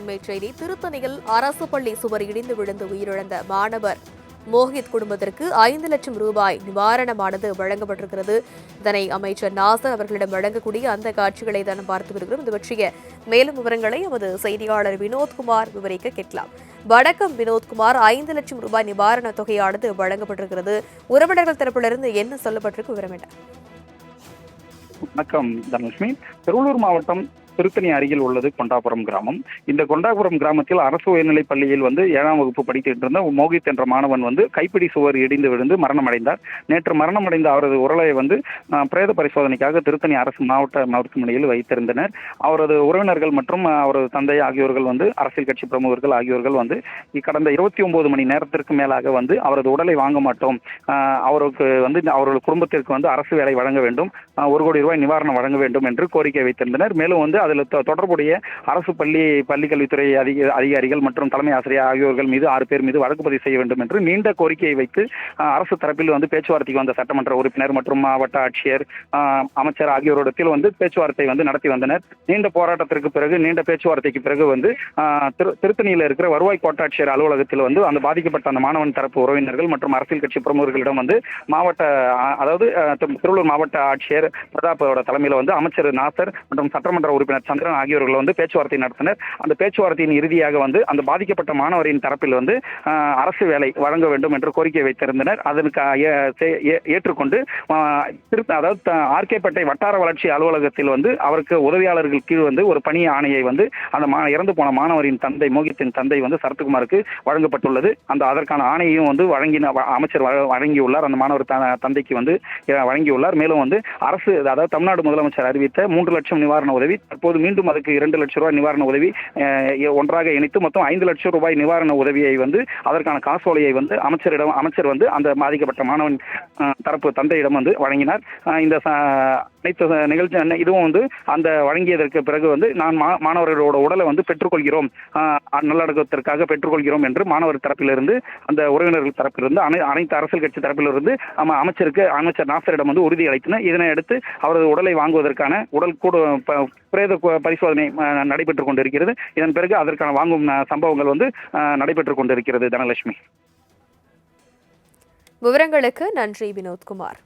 அண்மைச் செய்தி. திருத்தணியில் அரசு பள்ளி சுவர் இடிந்து விழுந்து உயிரிழந்த மாணவர் மோஹித் குடும்பத்திற்கு 5 லட்சம் ரூபாய் நிவாரணமானது வழங்கப்பட்டிருக்கிறது. இதனை அமைச்சர் நாசர் அவர்களிடம் வழங்கக்கூடிய அந்த காட்சிகளை தான் பார்த்து வருகிறோம். இது பற்றிய மேலும் விவரங்களை எமது செய்தியாளர் வினோத்குமார் விவரிக்க கேட்கலாம். வணக்கம் வினோத்குமார், 5 லட்சம் ரூபாய் நிவாரணத் தொகையானது வழங்கப்பட்டிருக்கிறது. உறவினர்கள் தரப்பிலிருந்து என்ன சொல்லப்பட்டிருக்கு, விவரம் என்ன? வணக்கம் தனலட்சுமி. திருவள்ளூர் மாவட்டம் திருத்தணி அருகில் உள்ளது கொண்டாபுரம் கிராமம். இந்த கொண்டாபுரம் கிராமத்தில் அரசு உயர்நிலைப் பள்ளியில் 7ஆம் வகுப்பு படித்துட்டு இருந்த மோகித் என்ற மாணவன் கைப்பிடி சுவர் இடிந்து விழுந்து மரணமடைந்தார். நேற்று மரணமடைந்த அவரது உடலை பிரேத பரிசோதனைக்காக திருத்தணி அரசு மாவட்ட மருத்துவமனையில் வைத்திருந்தனர். அவரது உறவினர்கள் மற்றும் அவரது தந்தை ஆகியோர்கள் அரசியல் கட்சி பிரமுகர்கள் ஆகியோர்கள் கடந்த 29 மணி நேரத்திற்கு மேலாக அவரது உடலை வாங்க மாட்டோம், அவருக்கு அவரது குடும்பத்திற்கு அரசு வேலை வழங்க வேண்டும், 1 கோடி ரூபாய் நிவாரணம் வழங்க வேண்டும் என்று கோரிக்கை வைத்திருந்தனர். மேலும் அதில் தொடர்புடைய அரசு பள்ளிக்கல்வித்துறை அதிகாரிகள் மற்றும் தலைமை ஆசிரியர் ஆகியோர்கள் மீது 6 பேர் மீது வழக்கு பதிவு செய்ய வேண்டும் என்று நீண்ட கோரிக்கையை வைத்து அரசு தரப்பில் பேச்சுவார்த்தைக்கு வந்த சட்டமன்ற உறுப்பினர் மற்றும் மாவட்ட ஆட்சியர், அமைச்சர் ஆகியோரிடத்தில் பேச்சுவார்த்தை நடத்தி வந்தனர். நீண்ட போராட்டத்திற்கு பிறகு, நீண்ட பேச்சுவார்த்தைக்கு பிறகு திருத்தணியில் இருக்கிற வருவாய் கோட்டாட்சியர் அலுவலகத்தில் அந்த பாதிக்கப்பட்ட அந்த மாணவன் தரப்பு உறவினர்கள் மற்றும் அரசியல் கட்சி பிரமுகர்களிடம் திருவள்ளூர் மாவட்ட ஆட்சியர் பிரதாப்போட தலைமையில் அமைச்சர் நாசர் மற்றும் சட்டமன்ற உறுப்பினர் சந்திரன் ஆகியோர்கள் பேச்சுவார்த்தை நடத்தினர். அந்த பேச்சுவார்த்தையின் இறுதியாக அந்த பாதிக்கப்பட்ட மாணவரின் தரப்பில் அரசு வேலை வழங்க வேண்டும் என்று கோரிக்கை வைத்திருந்தனர். அதற்கு ஏற்றுக்கொண்டு ஆர்கேப்பேட்டை வட்டார வளர்ச்சி அலுவலகத்தில் அவருக்கு உதவியாளர்கள் கீழ் ஒரு பணி ஆணையை அந்த இறந்து போன மாணவரின் தந்தை மோகித்தின் தந்தை சரத்குமாருக்கு வழங்கப்பட்டுள்ளது. அதற்கான ஆணையையும் அமைச்சர் வழங்கியுள்ளார். அந்த மாணவர் தந்தைக்கு வழங்கியுள்ளார். மேலும் அரசு, அதாவது தமிழ்நாடு முதலமைச்சர் அறிவித்த 3 லட்சம் நிவாரண உதவி, தற்போது மீண்டும் அதுக்கு 2 லட்சம் ரூபாய் நிவாரண உதவி ஒன்றாக இணைத்து மொத்தம் 5 லட்சம் ரூபாய் நிவாரண உதவியை அதற்கான காசோலையை அமைச்சர் அந்த பாதிக்கப்பட்ட மாணவன் தரப்பு தந்தையிடம் வழங்கினார். இந்த அனைத்து நிகழ்ச்சி இதுவும் அந்த வழங்கியதற்கு பிறகு நான் மாணவர்களோட உடலை பெற்றுக்கொள்கிறோம், நல்லடக்கத்திற்காக பெற்றுக்கொள்கிறோம் என்று மாணவர் தரப்பிலிருந்து, அந்த உறவினர்கள் தரப்பிலிருந்து, அனைத்து அரசியல் கட்சி தரப்பிலிருந்து அமைச்சர் நாசரிடம் உறுதி அளித்தனர். இதனை அடுத்து அவரது உடலை வாங்குவதற்கான உடல் கூட பிரேத பரிசோதனை நடைபெற்றுக் கொண்டிருக்கிறது. இதன் பிறகு அதற்கான வாங்கும் சம்பவங்கள் நடைபெற்றுக் கொண்டிருக்கிறது. தனலட்சுமி, விவரங்களுக்கு நன்றி வினோத்குமார்.